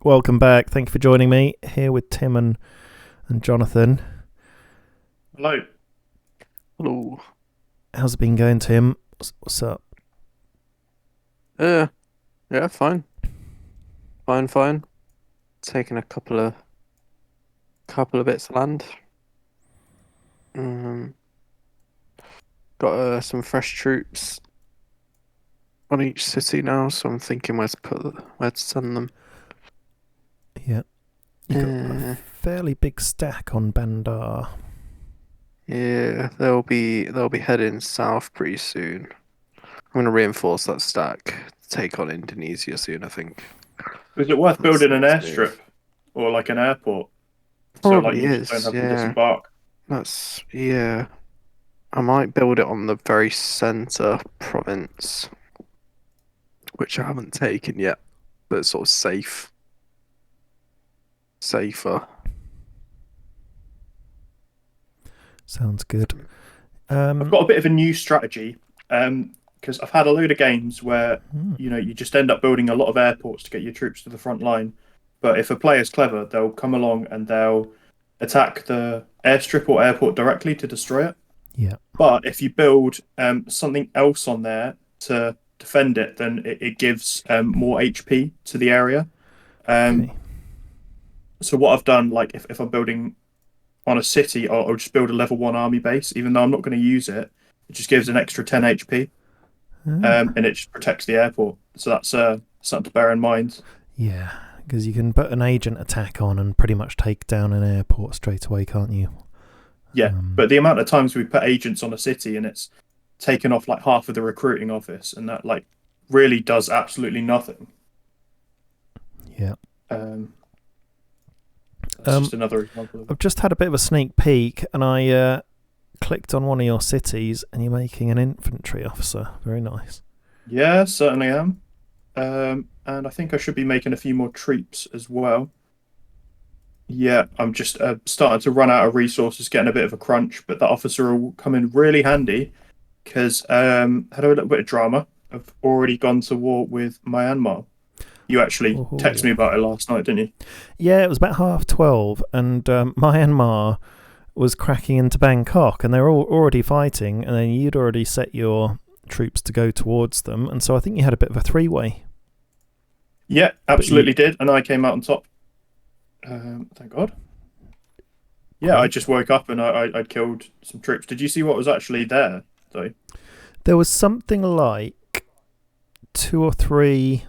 Welcome back. Thank you for joining me here with Tim and Jonathan. Hello. Hello. How's it been going, Tim? What's up? Uh, yeah, fine. Fine. Taking a couple of bits of land. Um, got some fresh troops on each city now, so I'm thinking where to send them. Yeah, you got a Uh, fairly big stack on Bandar. yeah, they'll be heading south pretty soon. I'm gonna reinforce that stack to take on Indonesia soon, I think. Is it worth That's building the an next airstrip move. or like an airport so like Probably you just don't is, have to yeah. disembark? Yeah. I might build it on the very center province, which I haven't taken yet, but it's sort of safer. Sounds good. I've got a bit of a new strategy because I've had a load of games where you just end up building a lot of airports to get your troops to the front line. But if a player's clever, they'll come along and they'll attack the airstrip or airport directly to destroy it. Yeah. But if you build something else on there to defend it, then it gives more HP to the area. Okay. So what I've done, like if I'm building on a city, I'll just build a level 1 army base, even though I'm not going to use it. It just gives an extra 10 HP, and it just protects the airport. So that's something to bear in mind. Yeah, because you can put an agent attack on and pretty much take down an airport straight away, can't you? Yeah, but the amount of times we put agents on a city and it's taken off like half of the recruiting office, and that like really does absolutely nothing. Yeah. That's just another example of it. I've just had a bit of a sneak peek, and I clicked on one of your cities, and you're making an infantry officer. Very nice. Yeah, certainly am. And I think I should be making a few more troops as well. Yeah, I'm just starting to run out of resources, getting a bit of a crunch, but that officer will come in really handy because had a little bit of drama. I've already gone to war with Myanmar. You actually texted me about it last night, didn't you? Yeah, it was about 12:30, and Myanmar was cracking into Bangkok, and they were all already fighting, and then you'd already set your troops to go towards them, and so I think you had a bit of a three-way. Yeah, absolutely did, and I came out on top. Thank God. Yeah, I just woke up and I'd killed some troops. Did you see what was actually there, though? There was something like 2 or 3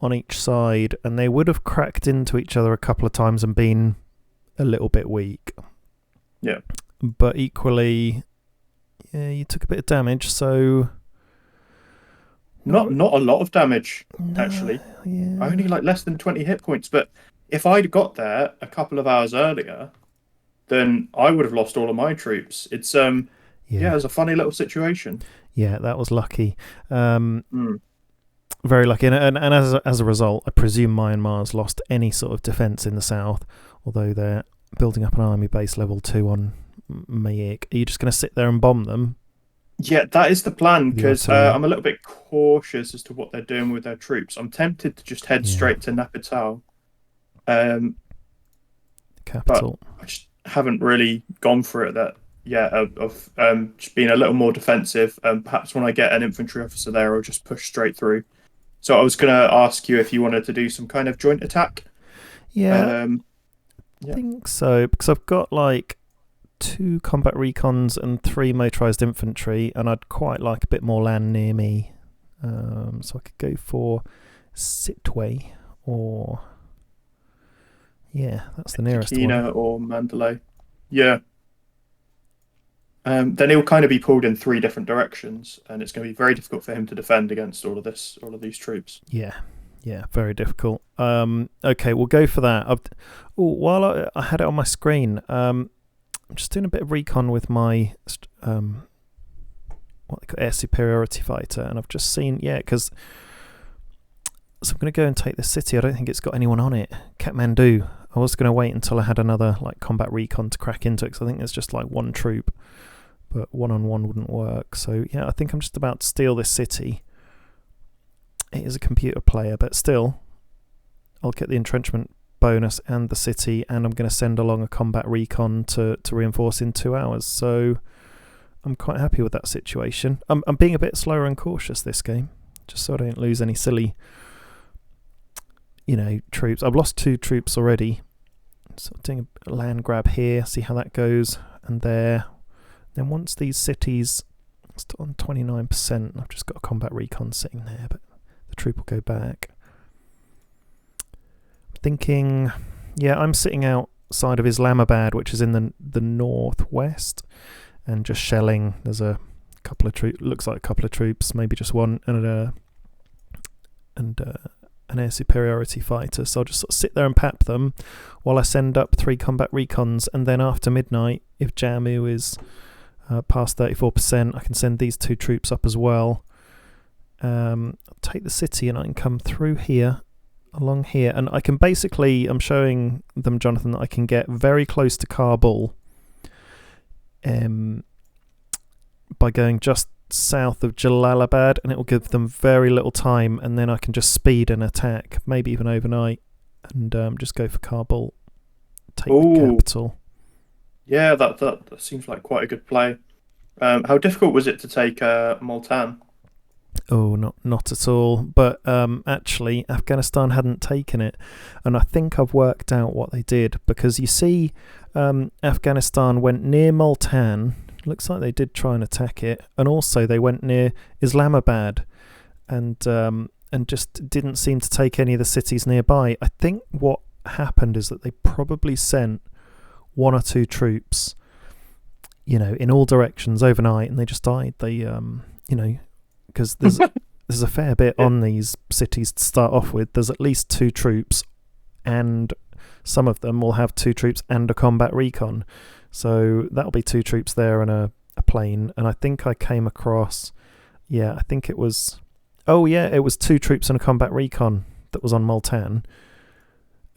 on each side, and they would have cracked into each other a couple of times and been a little bit weak. Yeah. But equally, yeah, you took a bit of damage, so... Not a lot of damage, actually. Yeah. Only like less than 20 hit points, but if I'd got there a couple of hours earlier, then I would have lost all of my troops. It's it was a funny little situation. Yeah, that was lucky. Very lucky, and as a result, I presume Myanmar's lost any sort of defence in the south, although they're building up an army base level 2 on Mayik. Are you just going to sit there and bomb them? Yeah, that is the plan, because I'm a little bit cautious as to what they're doing with their troops. I'm tempted to just head straight to Napital. Capital. But I just haven't really gone for it yet. I've just been a little more defensive. Perhaps when I get an infantry officer there, I'll just push straight through. So I was going to ask you if you wanted to do some kind of joint attack. Yeah, I think so, because I've got like 2 combat recons and 3 motorised infantry, and I'd quite like a bit more land near me. So I could go for Sitwe, or... Yeah, that's the nearest Kina one. or Mandalay. Yeah. Then he'll kind of be pulled in 3 different directions, and it's going to be very difficult for him to defend against all of these troops. Yeah, very difficult. Okay, we'll go for that. While I had it on my screen, I'm just doing a bit of recon with my what they call air superiority fighter, and I've just seen, because so I'm going to go and take this city. I don't think it's got anyone on it. Kathmandu. I was going to wait until I had another like combat recon to crack into it, because I think there's just like 1 troop, but 1-on-1 wouldn't work. So yeah, I think I'm just about to steal this city. It is a computer player, but still, I'll get the entrenchment bonus and the city, and I'm going to send along a combat recon to reinforce in 2 hours. So I'm quite happy with that situation. I'm being a bit slower and cautious this game, just so I don't lose any silly, troops. I've lost 2 troops already. So doing a land grab here, see how that goes, and there. Then once these cities on 29%, I've just got a combat recon sitting there, but the troop will go back. I'm thinking, I'm sitting outside of Islamabad, which is in the northwest, and just shelling. There's a couple of troops, looks like a couple of troops, maybe just one, and an air superiority fighter. So I'll just sort of sit there and pap them while I send up 3 combat recons, and then after midnight, if Jammu is past 34%, I can send these 2 troops up as well. I'll take the city and I can come through here, along here, and I can basically, I'm showing them, Jonathan, that I can get very close to Kabul by going just south of Jalalabad, and it will give them very little time, and then I can just speed an attack, maybe even overnight, and just go for Kabul, take the capital. Yeah, that seems like quite a good play. How difficult was it to take Multan? Oh, not at all. But actually, Afghanistan hadn't taken it, and I think I've worked out what they did, because you see, Afghanistan went near Multan. Looks like they did try and attack it, and also they went near Islamabad, and just didn't seem to take any of the cities nearby. I think what happened is that they probably sent 1 or 2 troops, in all directions overnight, and they just died. They, because there's a fair bit on these cities to start off with. There's at least 2 troops, and some of them will have 2 troops and a combat recon. So that'll be 2 troops there and a plane. And I think I came across, I think it was, it was 2 troops and a combat recon that was on Multan.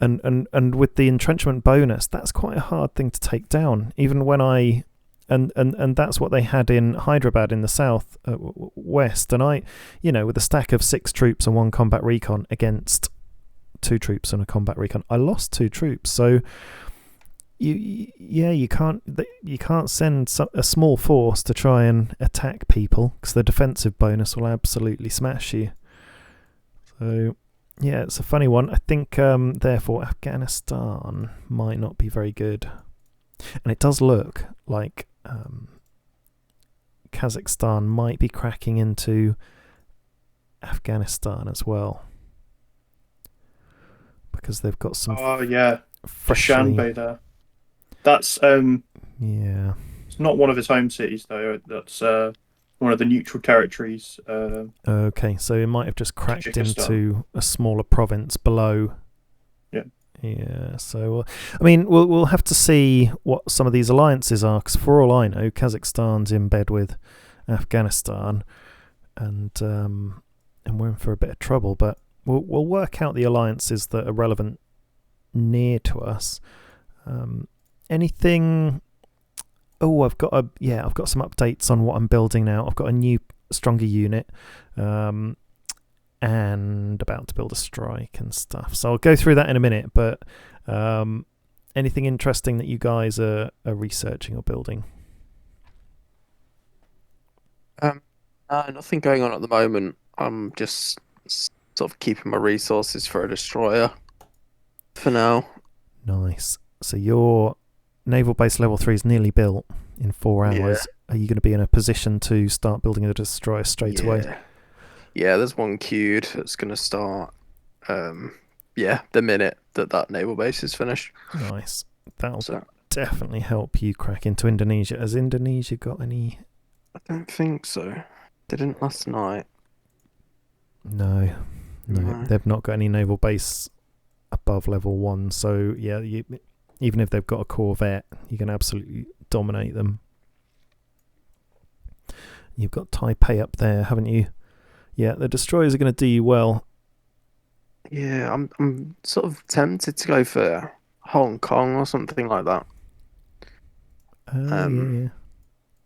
And with the entrenchment bonus, that's quite a hard thing to take down. Even when and that's what they had in Hyderabad in the south west. And I, with a stack of 6 troops and 1 combat recon against 2 troops and a combat recon, I lost 2 troops. So you can't send a small force to try and attack people, because the defensive bonus will absolutely smash you. So yeah, it's a funny one. I think therefore Afghanistan might not be very good, and it does look like Kazakhstan might be cracking into Afghanistan as well, because they've got some Shanbei there. That's it's not one of his home cities though. That's one of the neutral territories. Okay, so it might have just cracked into a smaller province below. Yeah. So I mean, we'll have to see what some of these alliances are, because for all I know, Kazakhstan's in bed with Afghanistan, and we're in for a bit of trouble. But we'll work out the alliances that are relevant near to us. Anything? Oh, I've got some updates on what I'm building now. I've got a new, stronger unit, and about to build a strike and stuff. So I'll go through that in a minute. But anything interesting that you guys are researching or building? Nothing going on at the moment. I'm just sort of keeping my resources for a destroyer for now. Nice. So your naval base level 3 is nearly built in 4 hours. Yeah. Are you going to be in a position to start building a destroyer straight away? Yeah, there's one queued that's going to start the minute that naval base is finished. Nice. That'll definitely help you crack into Indonesia. Has Indonesia got any? I don't think so. Didn't last night. No, they've not got any naval base above level 1. So yeah, even if they've got a corvette, you can absolutely dominate them. You've got Taipei up there, haven't you? Yeah, the destroyers are going to do you well. Yeah, I'm sort of tempted to go for Hong Kong or something like that. Yeah.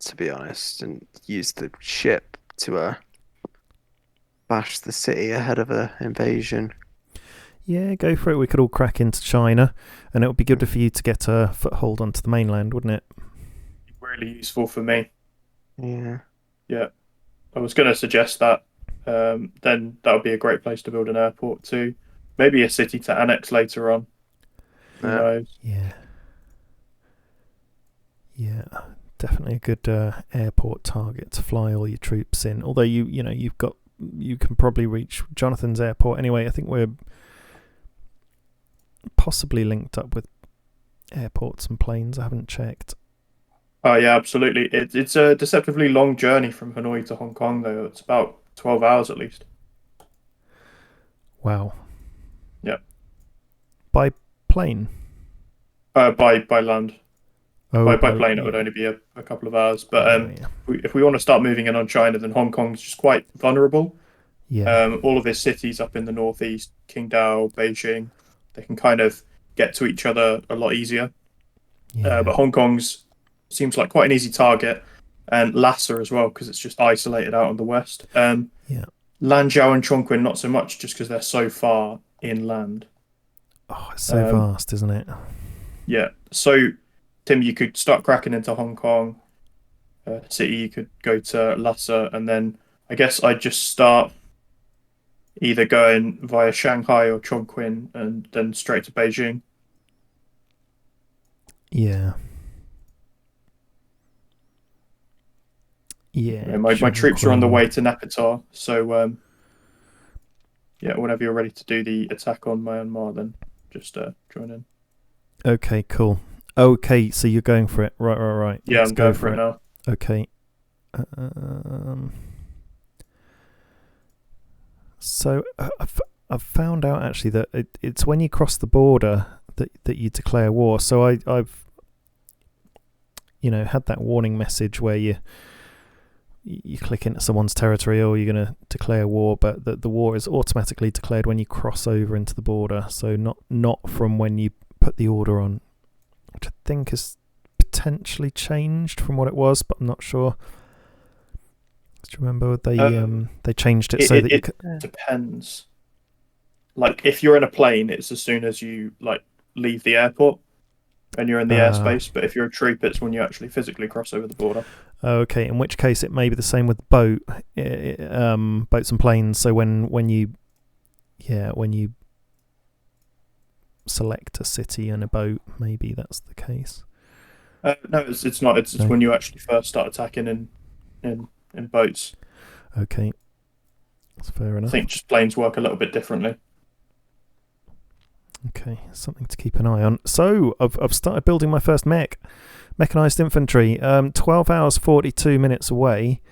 To be honest, and use the ship to bash the city ahead of an invasion. Yeah, go for it. We could all crack into China, and it would be good for you to get a foothold onto the mainland, wouldn't it? Really useful for me. Yeah. Yeah, I was going to suggest that. Then that would be a great place to build an airport too. Maybe a city to annex later on. Who Yeah. knows? Yeah. Yeah, definitely a good airport target to fly all your troops in. Although you can probably reach Jonathan's airport anyway. I think we're possibly linked up with airports and planes. I haven't checked. Oh yeah, absolutely. It's a deceptively long journey from Hanoi to Hong Kong, though. It's about 12 hours at least. Wow. Yeah. By plane? By land. Oh, By plane, it yeah. would only be a couple of hours. But Yeah. if we want to start moving in on China, then Hong Kong's just quite vulnerable. Yeah. All of his cities up in the northeast, Qingdao, Beijing, they can kind of get to each other a lot easier. Yeah. But Hong Kong's seems like quite an easy target, and Lhasa as well because it's just isolated out on the west. Yeah. Lanzhou and Chongqing not so much, just because they're so far inland. Oh, it's so vast, isn't it? Yeah. So, Tim, you could start cracking into Hong Kong city. You could go to Lhasa, and then I guess I'd just start either going via Shanghai or Chongqing, and then straight to Beijing. Yeah. Yeah. My troops are on the way to Naypyidaw, so yeah, whenever you're ready to do the attack on Myanmar, then just join in. Okay, cool. Okay, so you're going for it. Right. Yeah, Let's I'm go going for for it now. Okay. So I've found out actually that it's when you cross the border that you declare war. So I've had that warning message where you click into someone's territory or you're going to declare war, but the war is automatically declared when you cross over into the border. So not from when you put the order on, which I think is potentially changed from what it was, but I'm not sure. Do you remember they changed it so that you could... depends. Like if you're in a plane, it's as soon as you like leave the airport and you're in the airspace. But if you're a troop, it's when you actually physically cross over the border. Okay, in which case it may be the same with boats and planes. So when you select a city and a boat, maybe that's the case. No, it's not. It's when you actually first start attacking in boats. Okay, that's fair enough. I think just planes work a little bit differently. Okay, something to keep an eye on. So I've started building my first mechanized infantry. 12 hours 42 minutes away,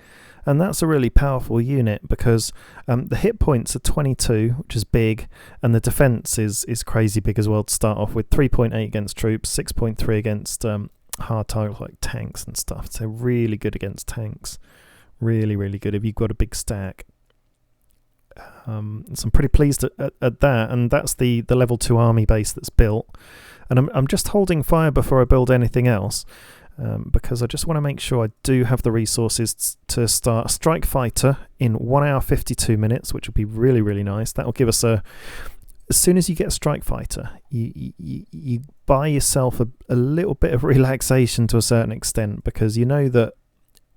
and that's a really powerful unit because the hit points are 22, which is big, and the defense is crazy big as well to start off with. 3.8 against troops, 6.3 against hard targets like tanks and stuff. So really good against tanks. Really, really good if you've got a big stack. So I'm pretty pleased at that, and that's the level 2 army base that's built. And I'm just holding fire before I build anything else, because I just want to make sure I do have the resources to start a strike fighter in 1 hour 52 minutes, which would be really, really nice. That will give us as soon as you get a strike fighter, you buy yourself a little bit of relaxation to a certain extent, because you know that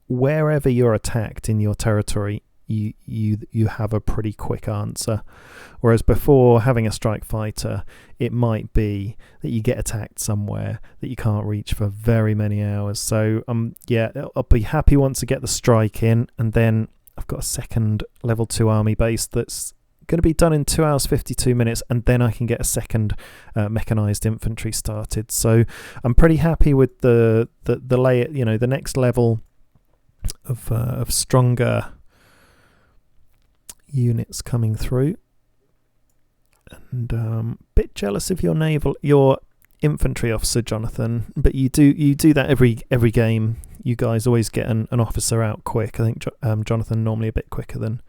wherever you're attacked in your territory, you have a pretty quick answer. Whereas before having a strike fighter, it might be that you get attacked somewhere that you can't reach for very many hours. So I'll be happy once I get the strike in, and then I've got a second level 2 army base that's going to be done in 2 hours 52 minutes, and then I can get a second mechanized infantry started. So I'm pretty happy with the layer, the next level of stronger units coming through. And bit jealous of your infantry officer, Jonathan, but you do that every game. You guys always get an officer out quick. I think Jonathan normally a bit quicker than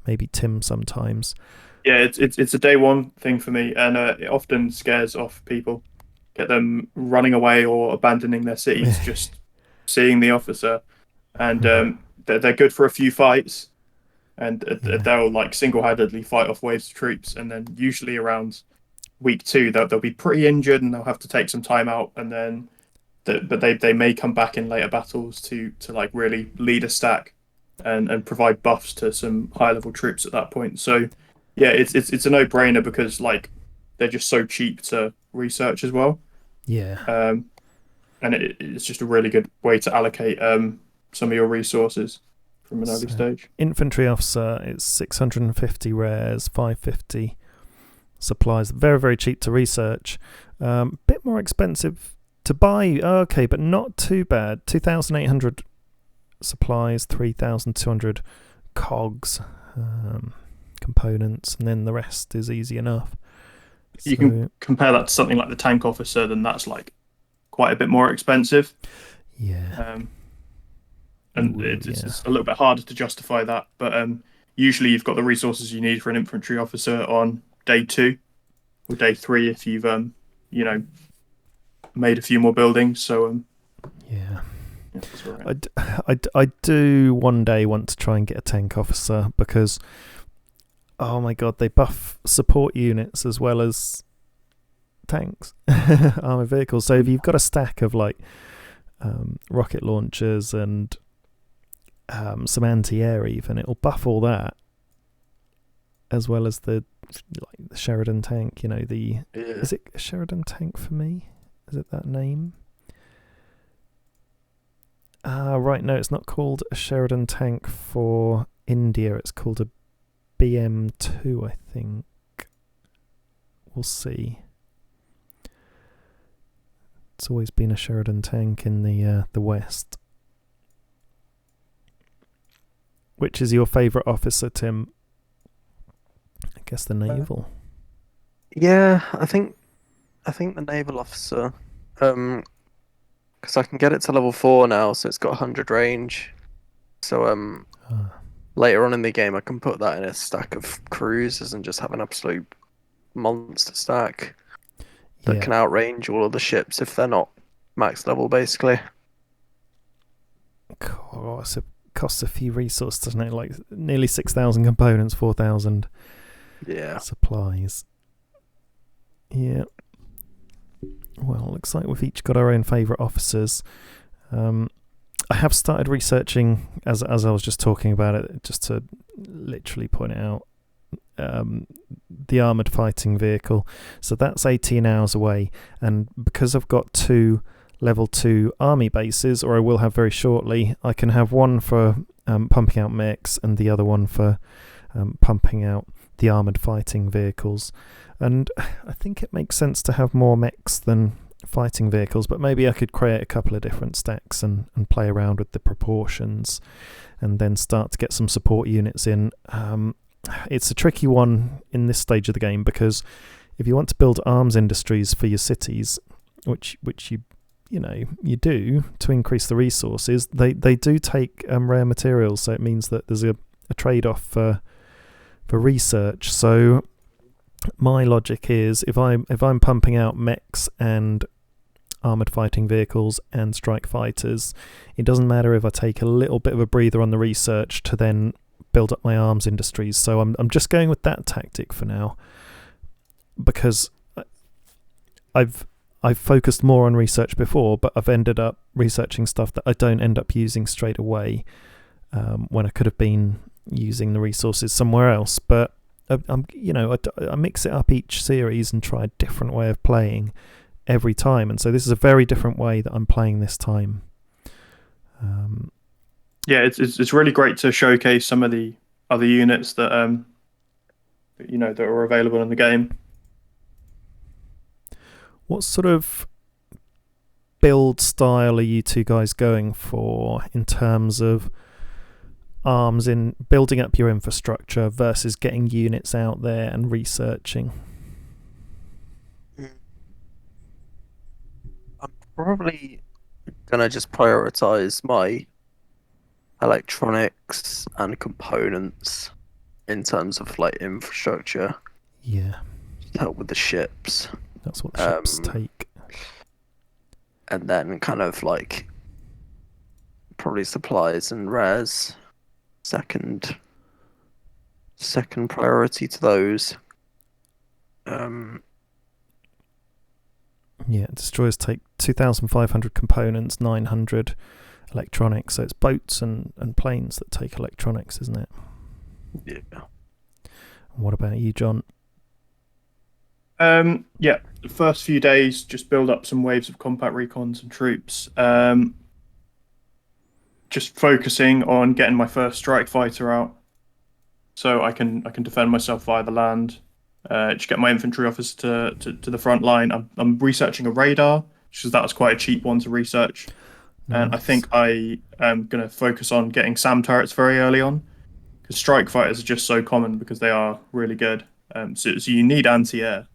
maybe Tim sometimes. Yeah, it's a day one thing for me, and it often scares off people, get them running away or abandoning their cities just seeing the officer. And they're good for a few fights, and Yeah. they'll like single-handedly fight off waves of troops, and then usually around week two they'll be pretty injured and they'll have to take some time out, and then but they may come back in later battles to like really lead a stack and provide buffs to some high level troops at that point. So yeah, it's a no-brainer because like they're just so cheap to research as well. Yeah. And it's just a really good way to allocate some of your resources from an early stage. Infantry officer, it's 650 rares, 550 supplies. Very, very cheap to research. Bit more expensive to buy. Okay, but not too bad. 2,800 supplies, 3,200 cogs, components, and then the rest is easy enough. You can compare that to something like the tank officer, then that's like quite a bit more expensive. Yeah. And it's a little bit harder to justify that. But usually you've got the resources you need for an infantry officer on day 2 or day 3 if you've made a few more buildings. So yeah. That's right. I do one day want to try and get a tank officer because, oh my god, they buff support units as well as tanks, armored vehicles. So if you've got a stack of like rocket launchers and some anti-air, even it'll buff all that, as well as the Sheridan tank. Is it a Sheridan tank for me? Is it that name? Right, no, it's not called a Sheridan tank for India. It's called a BM2, I think. We'll see. It's always been a Sheridan tank in the West. Which is your favourite officer, Tim? I guess the naval. Yeah, I think the naval officer. Because I can get it to level 4 now, so it's got 100 range. So later on in the game, I can put that in a stack of cruisers and just have an absolute monster stack that can outrange all of the ships if they're not max level, basically. It costs a few resources, doesn't it? Like nearly 6,000 components, 4,000 supplies. Yeah. Well, looks like we've each got our own favourite officers. I have started researching, as I was just talking about it, just to literally point it out, the armoured fighting vehicle. So that's 18 hours away, and because I've got 2 level 2 army bases, or I will have very shortly, I can have one for pumping out mechs and the other one for pumping out the armoured fighting vehicles. And I think it makes sense to have more mechs than fighting vehicles, but maybe I could create a couple of different stacks and play around with the proportions and then start to get some support units in. It's a tricky one in this stage of the game because if you want to build arms industries for your cities, which you do to increase the resources, they do take rare materials, so it means that there's a trade-off for research. So my logic is if I'm pumping out mechs and armored fighting vehicles and strike fighters, it doesn't matter if I take a little bit of a breather on the research to then build up my arms industries. So I'm just going with that tactic for now because I've focused more on research before, but I've ended up researching stuff that I don't end up using straight away when I could have been using the resources somewhere else. But I mix it up each series and try a different way of playing every time, and so this is a very different way that I'm playing this time. It's really great to showcase some of the other units that that are available in the game. What sort of build style are you two guys going for in terms of arms in building up your infrastructure versus getting units out there and researching? I'm probably gonna just prioritize my electronics and components in terms of like infrastructure. Yeah, to help with the ships. That's what the ships take. And then kind of like probably supplies and rares second. second priority to those. Yeah, destroyers take 2,500 components, 900 electronics. So it's boats and planes that take electronics, isn't it? Yeah. What about you, John? Yeah, the first few days, just build up some waves of combat recons and troops. Just focusing on getting my first strike fighter out, so I can defend myself via the land. Just get my infantry officer to the front line. I'm researching a radar, because that was quite a cheap one to research. And I Nice. think I am going to focus on getting SAM turrets very early on, because strike fighters are just so common because they are really good. So you need anti-air.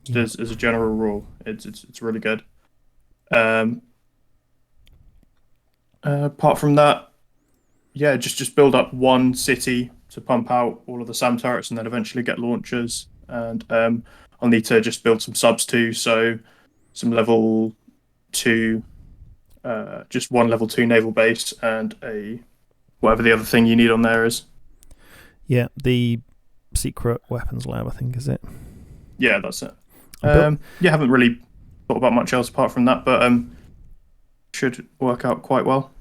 Yeah. As a general rule, it's really good. Apart from that, yeah, just build up one city to pump out all of the SAM turrets, and then eventually get launchers. And I'll need to just build some subs too, so some level 2, just one level 2 naval base, and a whatever the other thing you need on there is. Yeah, the secret weapons lab, I think, is it? Yeah, that's it. I'm Yeah, haven't really thought about much else apart from that, but should work out quite well.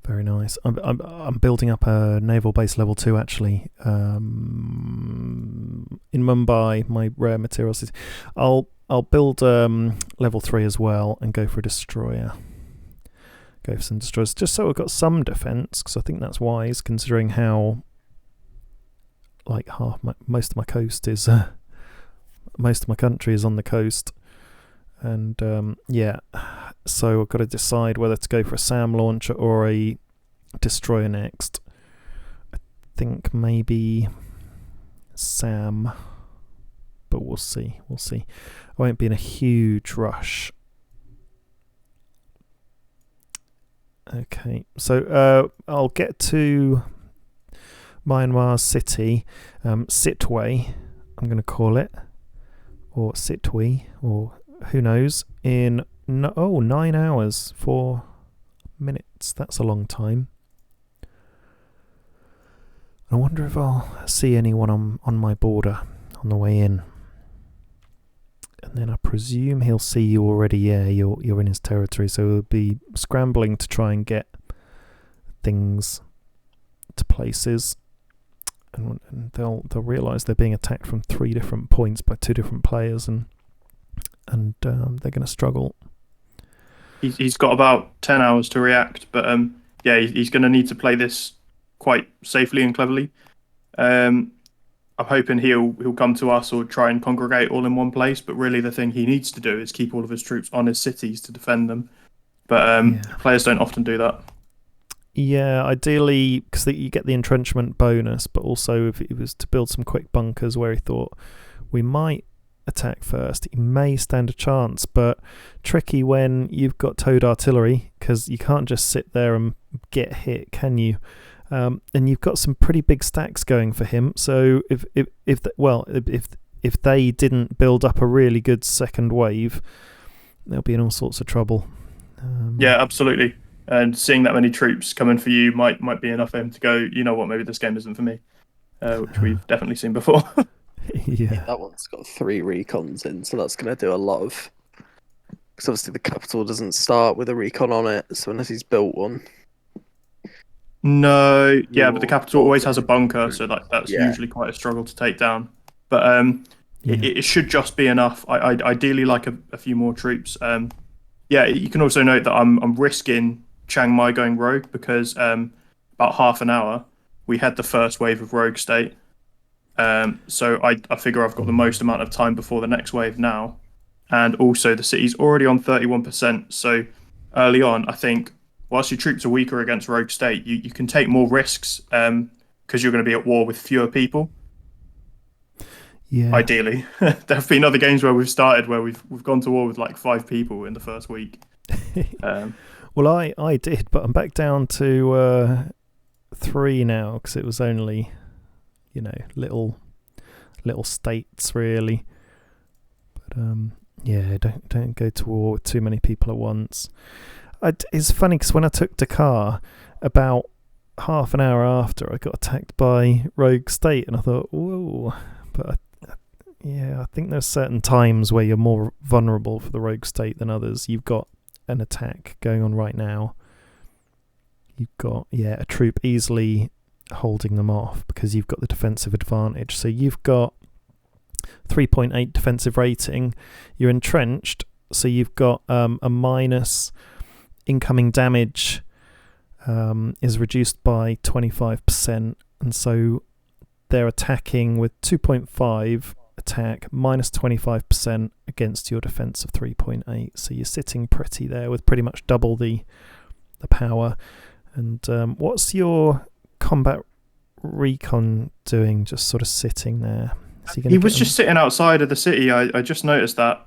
Very nice. I'm building up a naval base level 2 actually. In Mumbai, my rare materials city. I'll build level 3 as well and go for a destroyer. Go for some destroyers just so I've got some defense, because I think that's wise considering how like most of my coast is most of my country is on the coast. And yeah, so I've got to decide whether to go for a SAM launcher or a destroyer next. I think maybe SAM, but we'll see. I won't be in a huge rush. Okay, so I'll get to Myanmar's city, Sitwe, I'm going to call it, or Sitwe, or who knows, in 9 hours, 4 minutes. That's a long time. I wonder if I'll see anyone on my border on the way in. And then I presume he'll see you already. Yeah, you're in his territory, so he'll be scrambling to try and get things to places. And they'll realise they're being attacked from 3 different points by 2 different players, and they're going to struggle. He's got about 10 hours to react, but yeah, he's going to need to play this quite safely and cleverly. I'm hoping he'll come to us or try and congregate all in one place, but really the thing he needs to do is keep all of his troops on his cities to defend them. But players don't often do that. Yeah, ideally, because you get the entrenchment bonus, but also if it was to build some quick bunkers where he thought we might attack first, he may stand a chance, but tricky when you've got towed artillery, because you can't just sit there and get hit, can you? And you've got some pretty big stacks going for him, so if they didn't build up a really good second wave, they'll be in all sorts of trouble. Yeah, absolutely. And seeing that many troops coming for you might be enough for him to go, you know what, maybe this game isn't for me, which we've definitely seen before. Yeah, That one's got 3 recons in, so that's going to do a lot of... Because obviously the capital doesn't start with a recon on it, so unless he's built one. No, yeah, but the capital always has a bunker, so that's Yeah. usually quite a struggle to take down. But it should just be enough. I ideally like a few more troops. Yeah, you can also note that I'm risking Chiang Mai going rogue, because about half an hour we had the first wave of rogue state. So I figure I've got the most amount of time before the next wave now, and also the city's already on 31%. So early on, I think whilst your troops are weaker against rogue state, you can take more risks because you're going to be at war with fewer people. yeah. Ideally, there have been other games where we've started where we've gone to war with like 5 people in the first week. Well, I did, but I'm back down to 3 now, because it was only, little states really. But yeah, don't go to war with too many people at once. It's funny because when I took Dakar, about half an hour after, I got attacked by Rogue State, and I thought, whoa. But I think there's certain times where you're more vulnerable for the Rogue State than others. You've got an attack going on right now. You've got, a troop easily holding them off because you've got the defensive advantage. So you've got 3.8 defensive rating. You're entrenched, so you've got a minus incoming damage is reduced by 25%, and so they're attacking with 2.5 attack minus 25% against your defense of 3.8. So you're sitting pretty there with pretty much double the power. And what's your combat recon doing? Just sort of sitting there. He was just sitting outside of the city. I just noticed that.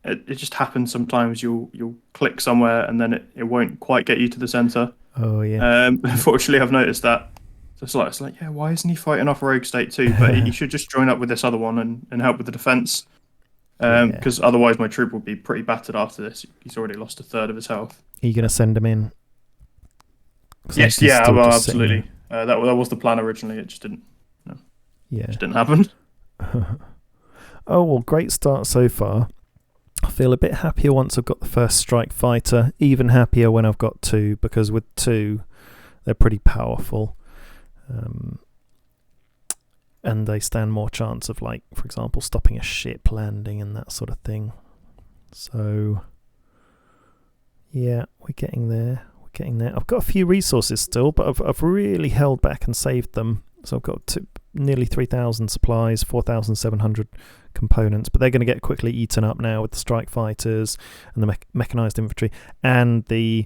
It just happens sometimes. You'll click somewhere and then it won't quite get you to the center. Oh yeah. Unfortunately, I've noticed that. So it's like, why isn't he fighting off Rogue State too? But he should just join up with this other one and help with the defense. Because otherwise my troop would be pretty battered after this. He's already lost a third of his health. Are you going to send him in? Yes, well, absolutely. That was the plan originally. It just didn't. Just didn't happen. Oh well, great start so far. I feel a bit happier once I've got the first strike fighter. Even happier when I've got two, because with two, they're pretty powerful. And they stand more chance of, like, for example, stopping a ship landing and that sort of thing. So, yeah, we're getting there. I've got a few resources still, but I've really held back and saved them. So I've got nearly 3,000 supplies, 4,700 components, but they're going to get quickly eaten up now with the strike fighters and the mechanized infantry and the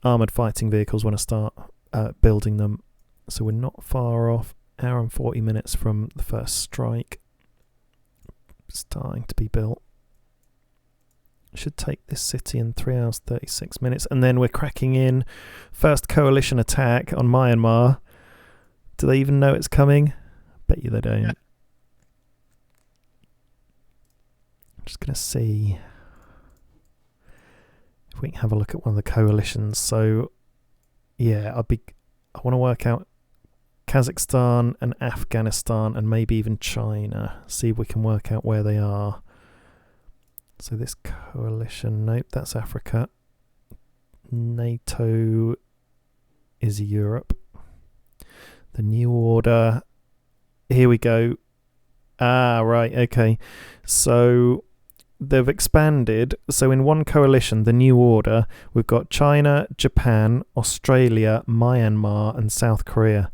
armored fighting vehicles when I start building them. So we're not far off. Hour and 40 minutes from the first strike. Starting to be built. Should take this city in 3 hours 36 minutes, and then we're cracking in first coalition attack on Myanmar. Do they even know it's coming? Bet you they don't. Yeah. I'm just going to see if we can have a look at one of the coalitions. So yeah, I want to work out Kazakhstan and Afghanistan and maybe even China. See if we can work out where they are. So this coalition, nope, that's Africa. NATO is Europe. The New Order, here we go. Right, okay. So they've expanded. So in one coalition, the New Order, we've got China, Japan, Australia, Myanmar, and South Korea.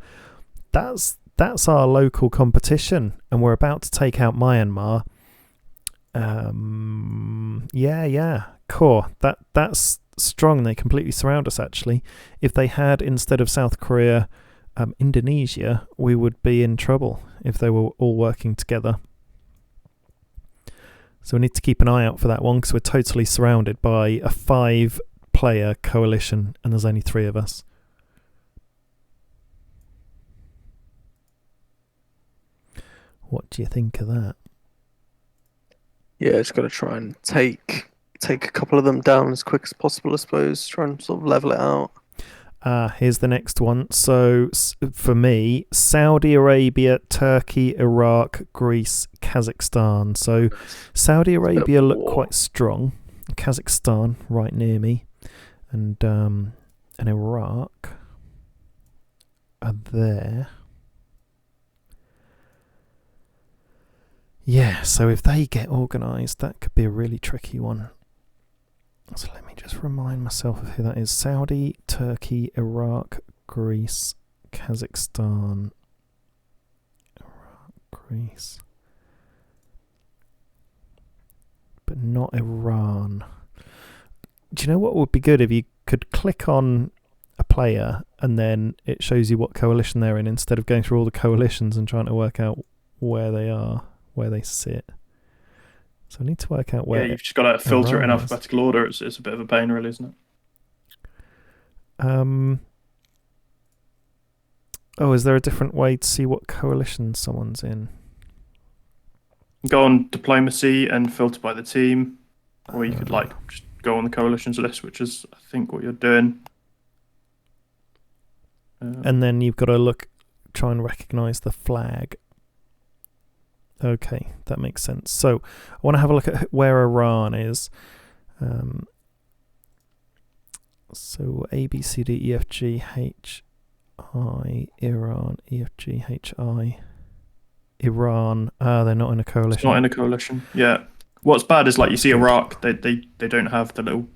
That's our local competition, and we're about to take out Myanmar. Cool. That's strong. They completely surround us, actually. If they had, instead of South Korea, Indonesia, we would be in trouble if they were all working together. So we need to keep an eye out for that one, because we're totally surrounded by a 5-player coalition, and there's only 3 of us. What do you think of that? Yeah, it's got to try and take a couple of them down as quick as possible, I suppose. Try and sort of level it out. Here's the next one. So for me, Saudi Arabia, Turkey, Iraq, Greece, Kazakhstan. So Saudi Arabia look quite strong. Kazakhstan right near me, and Iraq are there. Yeah, so if they get organised, that could be a really tricky one. So let me just remind myself of who that is. Saudi, Turkey, Iraq, Greece, Kazakhstan. Iraq, Greece. But not Iran. Do you know what would be good if you could click on a player and then it shows you what coalition they're in, instead of going through all the coalitions and trying to work out where they are, where they sit. So I need to work out where. Yeah, you've just got to filter it in alphabetical order. It's a bit of a pain, really, isn't it? Oh, is there a different way to see what coalition someone's in? Go on diplomacy and filter by the team, or you could just go on the coalitions list, which is I think what you're doing. And then you've got to try and recognise the flag. Okay, that makes sense. So I want to have a look at where Iran is. So A, B, C, D, E, F, G, H, I, Iran, E, F, G, H, I, Iran. They're not in a coalition. It's not in a coalition. Yeah. What's bad is, like, you see Iraq, they don't have the little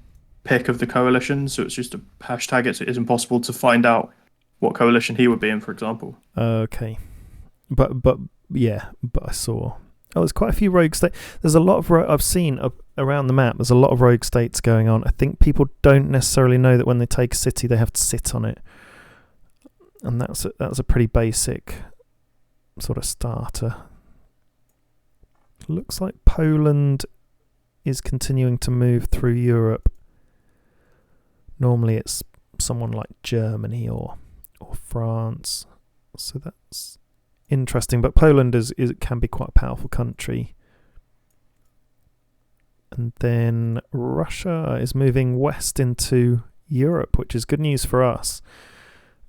pick of the coalition, so it's just a hashtag. It is impossible to find out what coalition he would be in, for example. Okay. But I saw. Oh, there's quite a few rogue states. There's a lot of I've seen around the map. There's a lot of rogue states going on. I think people don't necessarily know that when they take a city, they have to sit on it, and that's a pretty basic sort of starter. Looks like Poland is continuing to move through Europe. Normally, it's someone like Germany or France, so that's interesting. But Poland can be quite a powerful country. And then Russia is moving west into Europe, which is good news for us,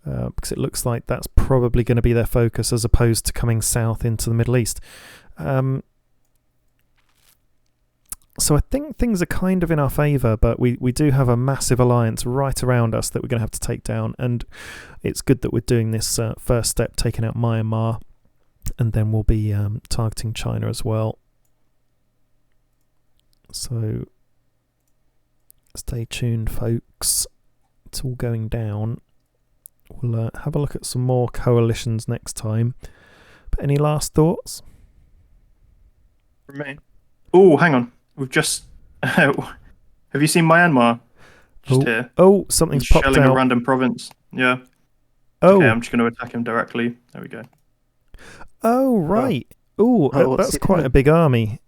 because it looks like that's probably going to be their focus as opposed to coming south into the Middle East. So I think things are kind of in our favour, but we do have a massive alliance right around us that we're going to have to take down. And it's good that we're doing this first step, taking out Myanmar, and then we'll be targeting China as well. So stay tuned, folks. It's all going down. We'll have a look at some more coalitions next time. But any last thoughts? For me? Oh, hang on. We've just... have you seen Myanmar? Just here. Oh, something's He's popped shelling out. a random province. Yeah. Oh. Okay, I'm just going to attack him directly. There we go. Oh, right. That's quite a big army.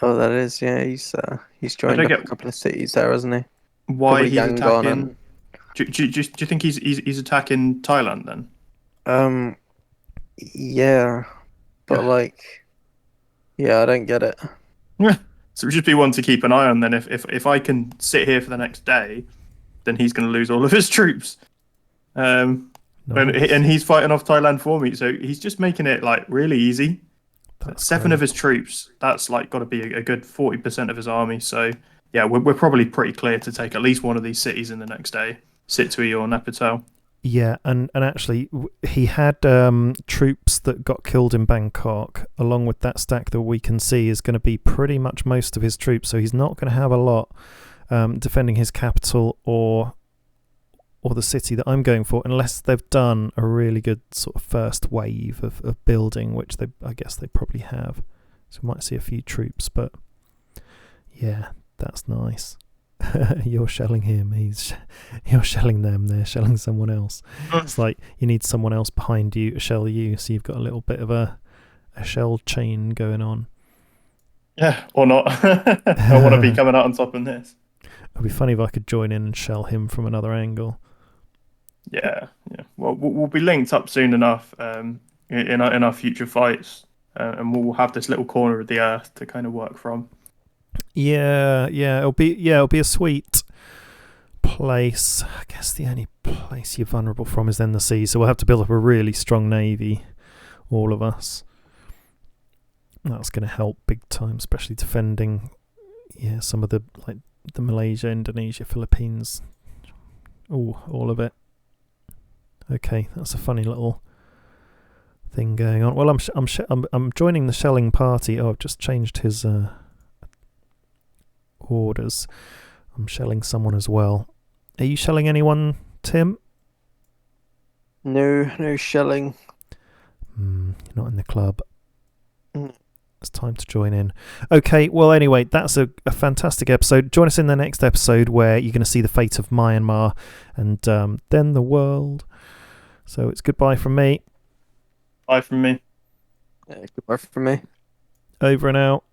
Oh, that is, yeah. He's joined up a couple of cities there, hasn't he? Why Probably he's Yangon attacking? Do you think he's attacking Thailand then? Yeah, but I don't get it. So it would just be one to keep an eye on. Then if I can sit here for the next day, then he's going to lose all of his troops. Nice. And he's fighting off Thailand for me, so he's just making it like really easy. That's 7 of his troops. That's like got to be a good 40% of his army. So yeah, we're probably pretty clear to take at least one of these cities in the next day, Situi or Napatal. Yeah, and actually he had troops that got killed in Bangkok, along with that stack that we can see is going to be pretty much most of his troops. So he's not going to have a lot defending his capital or the city that I'm going for, unless they've done a really good sort of first wave of building, which I guess they probably have. So we might see a few troops, but yeah, that's nice. You're shelling him, you're shelling them, they're shelling someone else. It's like you need someone else behind you to shell you, so you've got a little bit of a shell chain going on. Yeah, or not. I want to be coming out on top in this. It'd be funny if I could join in and shell him from another angle. Yeah. Well, we'll be linked up soon enough in our future fights, and we'll have this little corner of the earth to kind of work from. Yeah, it'll be a sweet place. I guess the only place you're vulnerable from is then the sea, so we'll have to build up a really strong navy, all of us. That's going to help big time, especially defending some of the Malaysia, Indonesia, Philippines, all of it. Okay, that's a funny little thing going on. Well, I'm joining the shelling party. I've just changed his orders. I'm shelling someone as well. Are you shelling anyone, Tim? No shelling. You're not in the club. It's time to join in. Okay, well, anyway, that's a fantastic episode. Join us in the next episode where you're going to see the fate of Myanmar and then the world. So it's goodbye from me. Bye from me. Goodbye from me. Over and out.